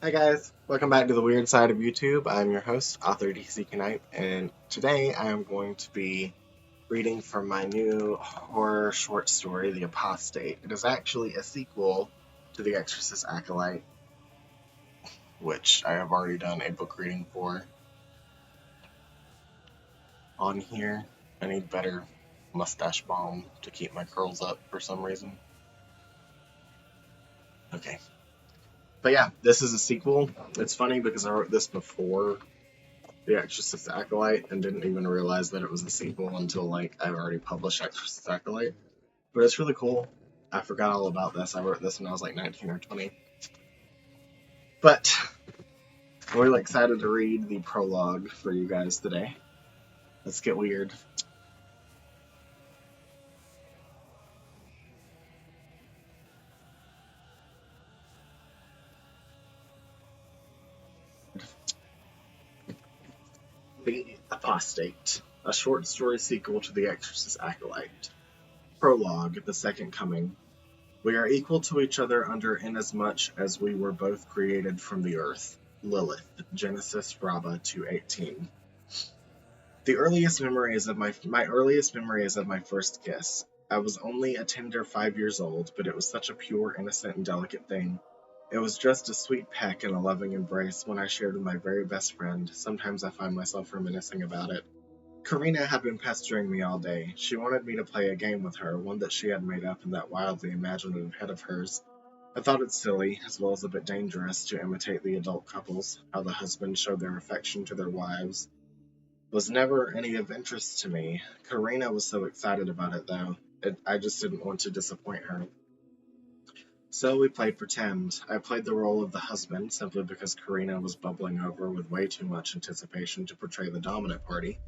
Hi guys, welcome back to the weird side of YouTube. I'm your host, author DC Knight, and today I am going to be reading from my new horror short story, The Apostate. It is actually a sequel to The Exorcist Acolyte, which I have already done a book reading for on here. I need better mustache balm to keep my curls up for some reason. Okay. But yeah, this is a sequel. It's funny because I wrote this before The Exorcist Acolyte and didn't even realize that it was a sequel until I've already published Exorcist Acolyte. But it's really cool. I forgot all about this. I wrote this when I was like 19 or 20. But I'm really excited to read the prologue for you guys today. Let's get weird. The Apostate, a short story sequel to The Exorcist Acolyte. Prologue, the Second Coming. We are equal to each other under inasmuch as we were both created from the earth. Lilith, Genesis Rabbah 2:18. The earliest memory is of my earliest memory is of my first kiss. I was only a tender 5 years old, but it was such a pure, innocent, and delicate thing. It was just a sweet peck and a loving embrace, one I shared with my very best friend. Sometimes I find myself reminiscing about it. Karina had been pestering me all day. She wanted me to play a game with her, one that she had made up in that wildly imaginative head of hers. I thought it silly, as well as a bit dangerous, to imitate the adult couples, how the husbands showed their affection to their wives. Was never any of interest to me. Karina was so excited about it, though. I just didn't want to disappoint her. So we played pretend. I played the role of the husband, simply because Karina was bubbling over with way too much anticipation to portray the dominant party.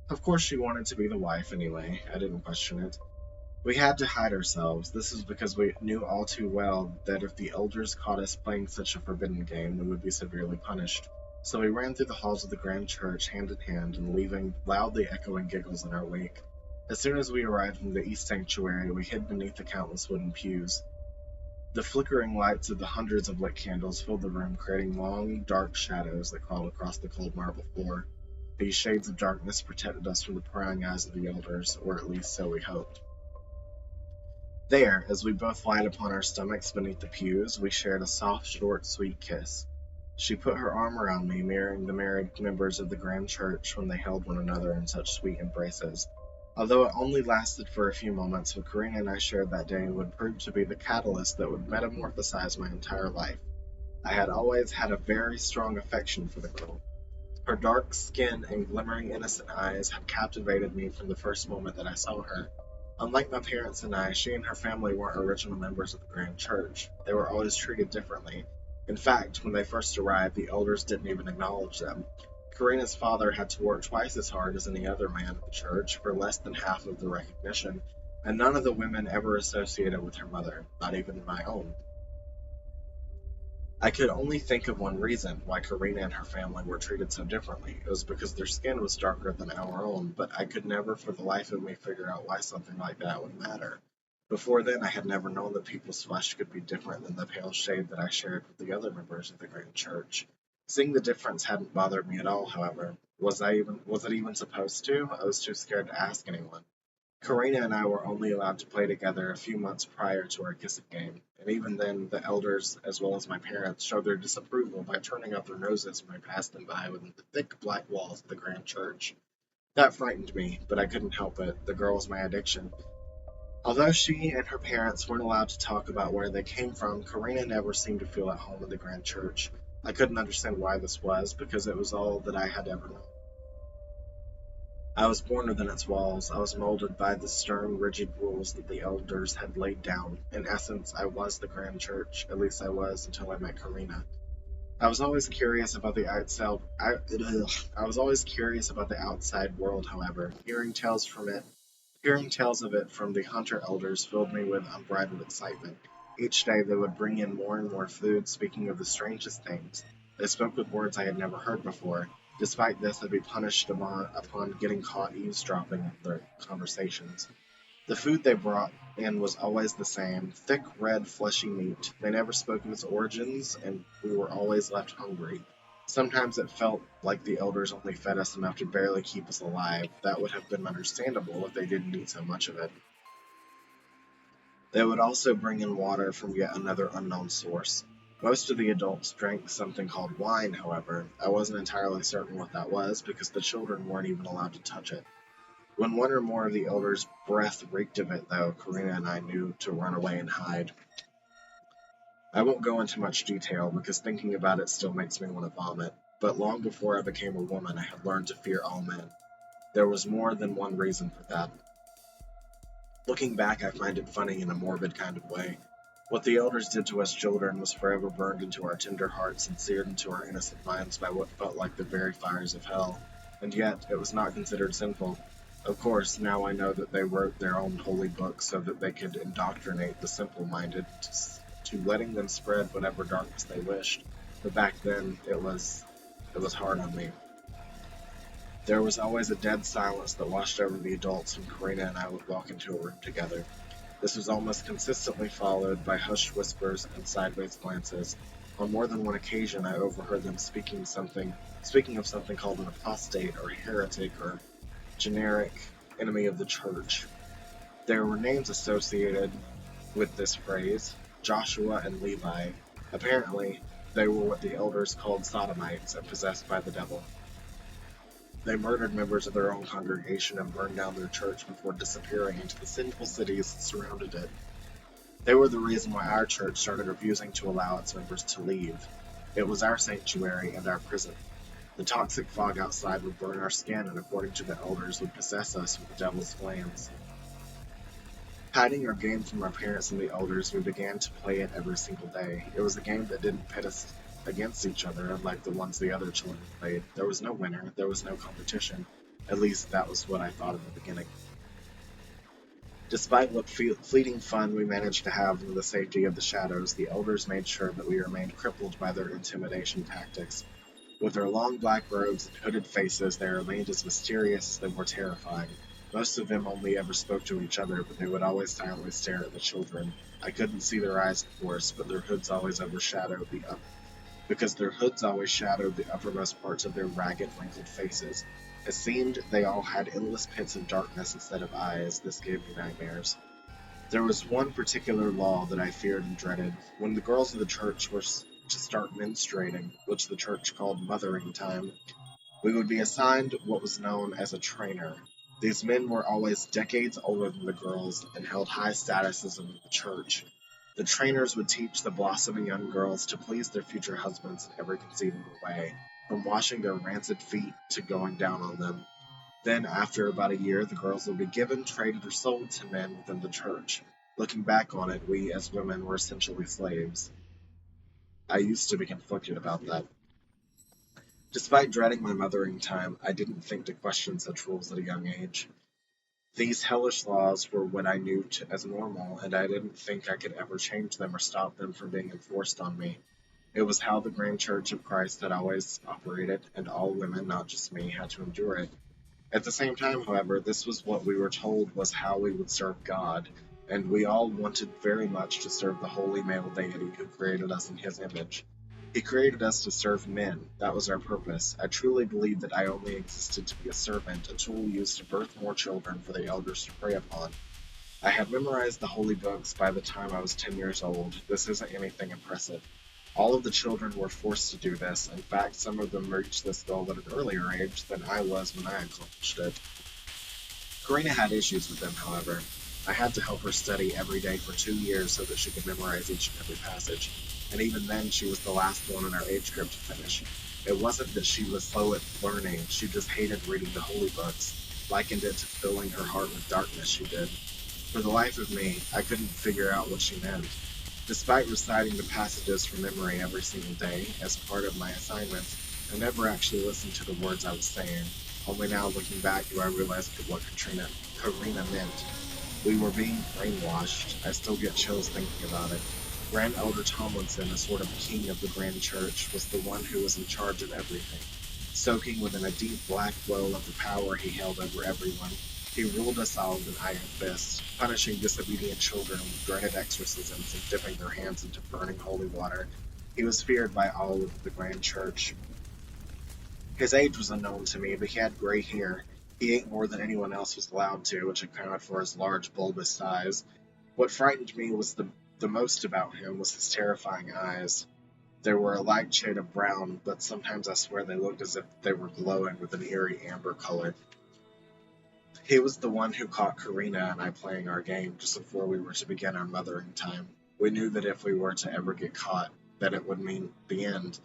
Of course she wanted to be the wife anyway. I didn't question it. We had to hide ourselves. This was because we knew all too well that if the elders caught us playing such a forbidden game, we would be severely punished. So we ran through the halls of the grand church hand in hand and leaving loudly echoing giggles in our wake. As soon as we arrived in the east sanctuary, we hid beneath the countless wooden pews. The flickering lights of the hundreds of lit candles filled the room, creating long, dark shadows that crawled across the cold marble floor. These shades of darkness protected us from the prying eyes of the elders, or at least so we hoped. There, as we both lied upon our stomachs beneath the pews, we shared a soft, short, sweet kiss. She put her arm around me, mirroring the married members of the grand church when they held one another in such sweet embraces. Although it only lasted for a few moments, what Karina and I shared that day would prove to be the catalyst that would metamorphosize my entire life. I had always had a very strong affection for the girl. Her dark skin and glimmering innocent eyes had captivated me from the first moment that I saw her. Unlike my parents and I, she and her family weren't original members of the Grand Church. They were always treated differently. In fact, when they first arrived, the elders didn't even acknowledge them. Karina's father had to work twice as hard as any other man of the church for less than half of the recognition, and none of the women ever associated with her mother, not even my own. I could only think of one reason why Karina and her family were treated so differently. It was because their skin was darker than our own, but I could never for the life of me figure out why something like that would matter. Before then, I had never known that people's flesh could be different than the pale shade that I shared with the other members of the Grand Church. Seeing the difference hadn't bothered me at all, however. Was it even supposed to? I was too scared to ask anyone. Karina and I were only allowed to play together a few months prior to our kissing game, and even then the elders, as well as my parents, showed their disapproval by turning up their noses when I passed them by within the thick black walls of the grand church. That frightened me, but I couldn't help it. The girl was my addiction. Although she and her parents weren't allowed to talk about where they came from, Karina never seemed to feel at home in the grand church. I couldn't understand why this was, because it was all that I had ever known. I was born within its walls. I was molded by the stern, rigid rules that the elders had laid down. In essence, I was the grand church. At least I was until I met Karina. I was always curious about the outside. I was always curious about the outside world. However, hearing tales of it from the hunter elders filled me with unbridled excitement. Each day they would bring in more and more food, speaking of the strangest things. They spoke with words I had never heard before. Despite this, I'd be punished upon getting caught eavesdropping their conversations. The food they brought and was always the same: thick, red, fleshy meat. They never spoke of its origins, and we were always left hungry. Sometimes it felt like the elders only fed us enough to barely keep us alive. That would have been understandable if they didn't eat so much of it. They would also bring in water from yet another unknown source. Most of the adults drank something called wine, however. I wasn't entirely certain what that was because the children weren't even allowed to touch it. When one or more of the elders' breath reeked of it, though, Karina and I knew to run away and hide. I won't go into much detail because thinking about it still makes me want to vomit, but long before I became a woman, I had learned to fear all men. There was more than one reason for that. Looking back, I find it funny in a morbid kind of way. What the elders did to us children was forever burned into our tender hearts and seared into our innocent minds by what felt like the very fires of hell, and yet it was not considered sinful. Of course, now I know that they wrote their own holy books so that they could indoctrinate the simple-minded to letting them spread whatever darkness they wished, but back then it was hard on me. There was always a dead silence that washed over the adults when Karina and I would walk into a room together. This was almost consistently followed by hushed whispers and sideways glances. On more than one occasion, I overheard them speaking of something called an apostate or heretic or generic enemy of the church. There were names associated with this phrase: Joshua and Levi. Apparently, they were what the elders called sodomites and possessed by the devil. They murdered members of their own congregation and burned down their church before disappearing into the sinful cities that surrounded it. They were the reason why our church started refusing to allow its members to leave. It was our sanctuary and our prison. The toxic fog outside would burn our skin and, according to the elders, would possess us with the devil's flames. Hiding our game from our parents and the elders, we began to play it every single day. It was a game that didn't pit us against each other like the ones the other children played. There was no winner, there was no competition. At least that was what I thought in the beginning. Despite what fleeting fun we managed to have in the safety of the shadows, the elders made sure that we remained crippled by their intimidation tactics. With their long black robes and hooded faces, they remained as mysterious as they were terrifying. Most of them only ever spoke to each other, but they would always silently stare at the children. I couldn't see their eyes, of course, but their hoods always overshadowed the uppermost parts of their ragged, wrinkled faces. It seemed they all had endless pits of darkness instead of eyes. This gave me nightmares. There was one particular law that I feared and dreaded. When the girls of the church were to start menstruating, which the church called mothering time, we would be assigned what was known as a trainer. These men were always decades older than the girls and held high statuses in the church. The trainers would teach the blossoming young girls to please their future husbands in every conceivable way, from washing their rancid feet to going down on them. Then, after about a year, the girls would be given, traded, or sold to men within the church. Looking back on it, we as women were essentially slaves. I used to be conflicted about that. Despite dreading my mothering time, I didn't think to question such rules at a young age. These hellish laws were what I knew as normal, and I didn't think I could ever change them or stop them from being enforced on me. It was how the Grand Church of Christ had always operated, and all women, not just me, had to endure it. At the same time, however, this was what we were told was how we would serve God, and we all wanted very much to serve the holy male deity who created us in his image. He created us to serve men. That was our purpose. I truly believed that I only existed to be a servant, a tool used to birth more children for the elders to prey upon. I had memorized the holy books by the time I was 10 years old. This isn't anything impressive. All of the children were forced to do this. In fact, some of them reached this goal at an earlier age than I was when I accomplished it. Karina had issues with them, however. I had to help her study every day for 2 years so that she could memorize each and every passage, and even then she was the last one in our age group to finish. It wasn't that she was slow at learning, she just hated reading the holy books, likened it to filling her heart with darkness, she did. For the life of me, I couldn't figure out what she meant. Despite reciting the passages from memory every single day as part of my assignments, I never actually listened to the words I was saying. Only now, looking back, do I realize what Karina meant. We were being brainwashed. I still get chills thinking about it. Grand Elder Tomlinson, a sort of king of the Grand Church, was the one who was in charge of everything, soaking within a deep black well of the power he held over everyone. He ruled us all with an iron fist, punishing disobedient children with dreaded exorcisms and dipping their hands into burning holy water. He was feared by all of the grand church. His age was unknown to me, but he had gray hair. He ate more than anyone else was allowed to, which accounted for his large, bulbous size. What frightened me was the most about him was his terrifying eyes. They were a light shade of brown, but sometimes I swear they looked as if they were glowing with an eerie amber color. He was the one who caught Karina and I playing our game just before we were to begin our mothering time. We knew that if we were to ever get caught, that it would mean the end.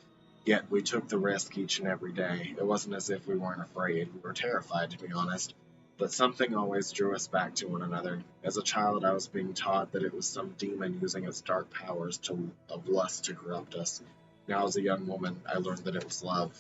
Yet we took the risk each and every day. It wasn't as if we weren't afraid. We were terrified, to be honest. But something always drew us back to one another. As a child, I was being taught that it was some demon using its dark powers of lust to corrupt us. Now, as a young woman, I learned that it was love.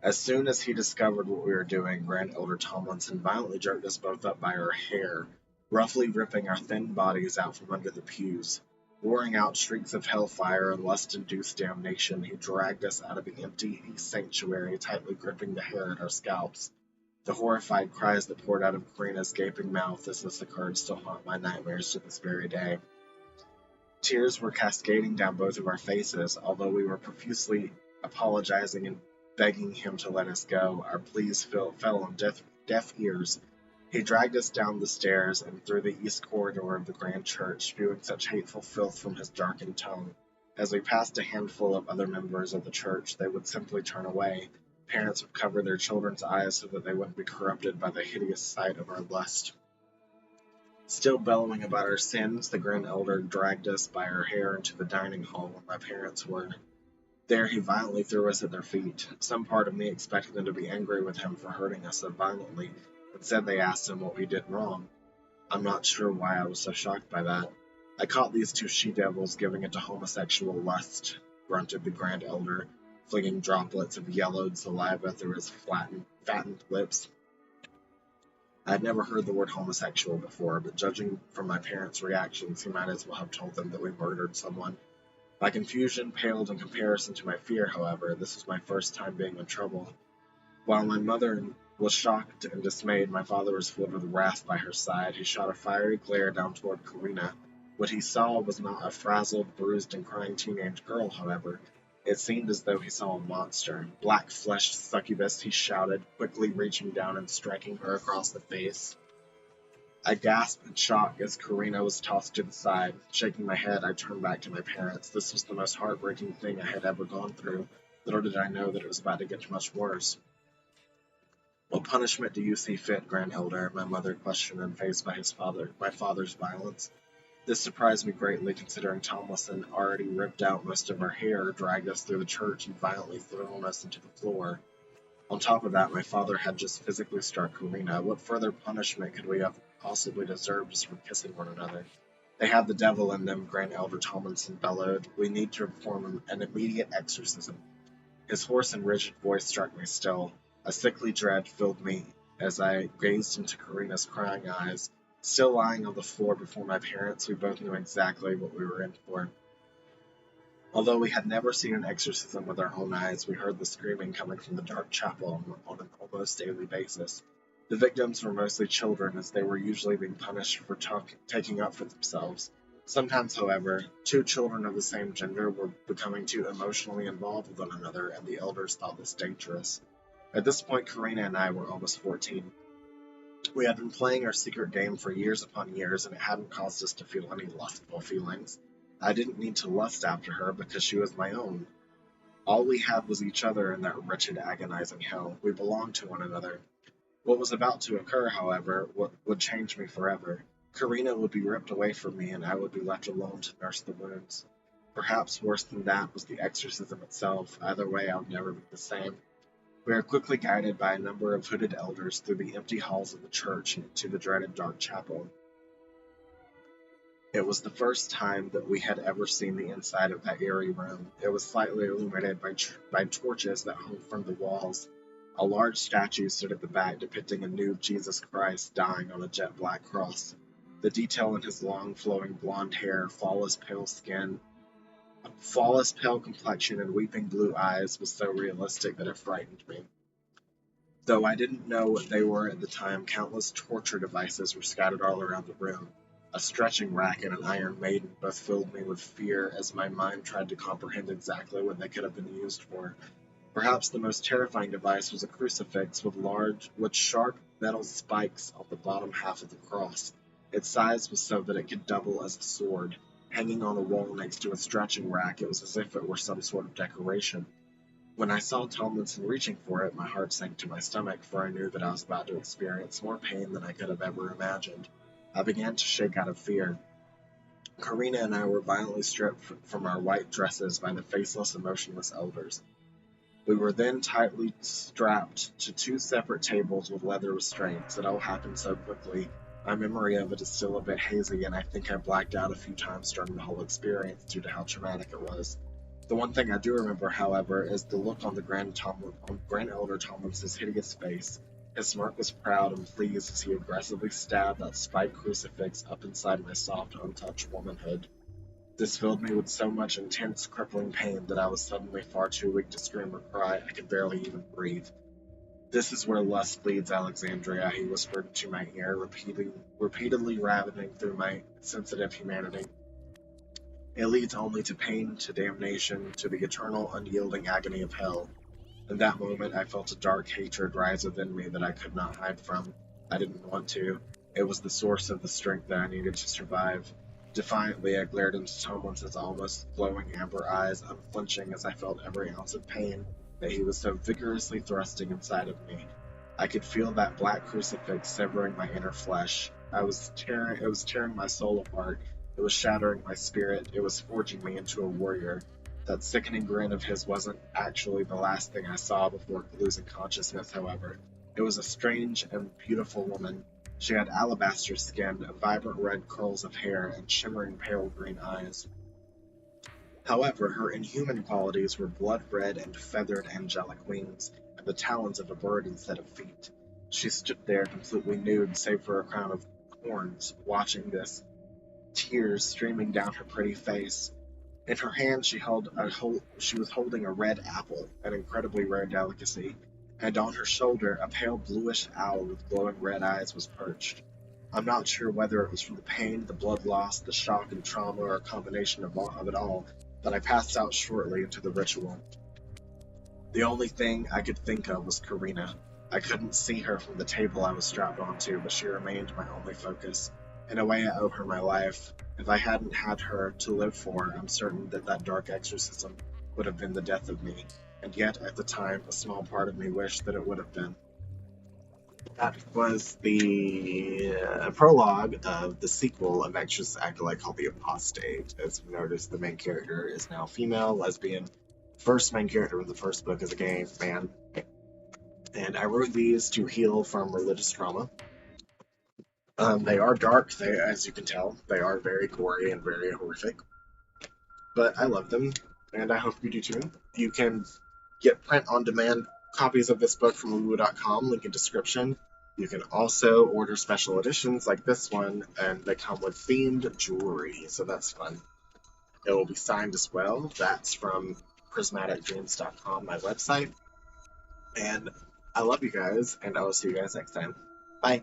As soon as he discovered what we were doing, Grand Elder Tomlinson violently jerked us both up by our hair, roughly ripping our thin bodies out from under the pews. Roaring out shrieks of hellfire and lust-induced damnation, he dragged us out of the empty sanctuary, tightly gripping the hair at our scalps. The horrified cries that poured out of Karina's gaping mouth as this occurred still haunt my nightmares to this very day. Tears were cascading down both of our faces, although we were profusely apologizing and begging him to let us go. Our pleas fell on deaf ears. He dragged us down the stairs and through the east corridor of the grand church, spewing such hateful filth from his darkened tongue. As we passed a handful of other members of the church, they would simply turn away. Parents would cover their children's eyes so that they wouldn't be corrupted by the hideous sight of our lust. Still bellowing about our sins, the Grand Elder dragged us by our hair into the dining hall where my parents were. There he violently threw us at their feet. Some part of me expected them to be angry with him for hurting us so violently. Instead, they asked him what we did wrong. I'm not sure why I was so shocked by that. I caught these two she-devils giving it to homosexual lust, grunted the Grand Elder, flinging droplets of yellowed saliva through his fattened lips. I had never heard the word homosexual before, but judging from my parents' reactions, he might as well have told them that we murdered someone. My confusion paled in comparison to my fear, however. This was my first time being in trouble. While my mother was shocked and dismayed, my father was filled with wrath by her side. He shot a fiery glare down toward Karina. What he saw was not a frazzled, bruised, and crying teenage girl, however. It seemed as though he saw a monster. Black-fleshed succubus, he shouted, quickly reaching down and striking her across the face. I gasped in shock as Karina was tossed to the side. Shaking my head, I turned back to my parents. This was the most heartbreaking thing I had ever gone through. Little did I know that it was about to get much worse. What punishment do you see fit, Grand Elder? My mother questioned, unfazed by my father's violence. This surprised me greatly, considering Tomlinson already ripped out most of our hair, dragged us through the church, and violently thrown us into the floor. On top of that, my father had just physically struck Karina. What further punishment could we have possibly deserved just for kissing one another? They have the devil in them, Grand Elder Tomlinson bellowed. We need to perform an immediate exorcism. His hoarse and rigid voice struck me still. A sickly dread filled me as I gazed into Karina's crying eyes. Still lying on the floor before my parents, we both knew exactly what we were in for. Although we had never seen an exorcism with our own eyes, we heard the screaming coming from the dark chapel on an almost daily basis. The victims were mostly children, as they were usually being punished for taking up for themselves. Sometimes, however, two children of the same gender were becoming too emotionally involved with one another, and the elders thought this dangerous. At this point, Karina and I were almost 14. We had been playing our secret game for years upon years, and it hadn't caused us to feel any lustful feelings. I didn't need to lust after her because she was my own. All we had was each other in that wretched, agonizing hell. We belonged to one another. What was about to occur, however, would change me forever. Karina would be ripped away from me, and I would be left alone to nurse the wounds. Perhaps worse than that was the exorcism itself. Either way, I would never be the same. We are quickly guided by a number of hooded elders through the empty halls of the church and to the dreaded dark chapel. It was the first time that we had ever seen the inside of that eerie room. It was slightly illuminated by torches that hung from the walls. A large statue stood at the back depicting a nude Jesus Christ dying on a jet black cross. The detail in his long, flowing blonde hair, flawless pale complexion, and weeping blue eyes was so realistic that it frightened me. Though I didn't know what they were at the time, countless torture devices were scattered all around the room. A stretching rack and an iron maiden both filled me with fear as my mind tried to comprehend exactly what they could have been used for. Perhaps the most terrifying device was a crucifix with sharp metal spikes on the bottom half of the cross. Its size was so that it could double as a sword. Hanging on a wall next to a stretching rack, it was as if it were some sort of decoration. When I saw Tomlinson reaching for it, my heart sank to my stomach, for I knew that I was about to experience more pain than I could have ever imagined. I began to shake out of fear. Karina and I were violently stripped from our white dresses by the faceless and motionless elders. We were then tightly strapped to two separate tables with leather restraints. It all happened so quickly. My memory of it is still a bit hazy, and I think I blacked out a few times during the whole experience due to how traumatic it was. The one thing I do remember, however, is the look on Grand Elder Tomlinson's hideous face. His smirk was proud and pleased as he aggressively stabbed that spiked crucifix up inside my soft, untouched womanhood. This filled me with so much intense, crippling pain that I was suddenly far too weak to scream or cry. I could barely even breathe. "This is where lust leads, Alexandria," he whispered into my ear, repeatedly ravening through my sensitive humanity. "It leads only to pain, to damnation, to the eternal, unyielding agony of hell." In that moment, I felt a dark hatred rise within me that I could not hide from. I didn't want to. It was the source of the strength that I needed to survive. Defiantly, I glared into Tomlinson's almost glowing amber eyes, unflinching as I felt every ounce of pain that he was so vigorously thrusting inside of me. I could feel that black crucifix severing my inner flesh. It was tearing my soul apart. It was shattering my spirit. It was forging me into a warrior. That sickening grin of his wasn't actually the last thing I saw before losing consciousness, however. It was a strange and beautiful woman. She had alabaster skin, vibrant red curls of hair, and shimmering pale green eyes. However, her inhuman qualities were blood-red and feathered angelic wings, and the talons of a bird instead of feet. She stood there completely nude, save for a crown of horns, watching this, tears streaming down her pretty face. In her hand she was holding a red apple, an incredibly rare delicacy, and on her shoulder a pale bluish owl with glowing red eyes was perched. I'm not sure whether it was from the pain, the blood loss, the shock and trauma, or a combination of it all, but I passed out shortly into the ritual. The only thing I could think of was Karina. I couldn't see her from the table I was strapped onto, but she remained my only focus. In a way, I owe her my life. If I hadn't had her to live for, I'm certain that that dark exorcism would have been the death of me, and yet, at the time, a small part of me wished that it would have been. That was the prologue of the sequel of Exorcist Acolyte called The Apostate. As we noticed, the main character is now female, lesbian. First main character of the first book is a gay man. And I wrote these to heal from religious trauma. They are dark, as you can tell. They are very gory and very horrific. But I love them, and I hope you do too. You can get print-on-demand copies of this book from Lulu.com, link in description. You can also order special editions like this one, and they come with themed jewelry, so that's fun. It will be signed as well. That's from prismaticdreams.com, my website. And I love you guys, and I will see you guys next time. Bye.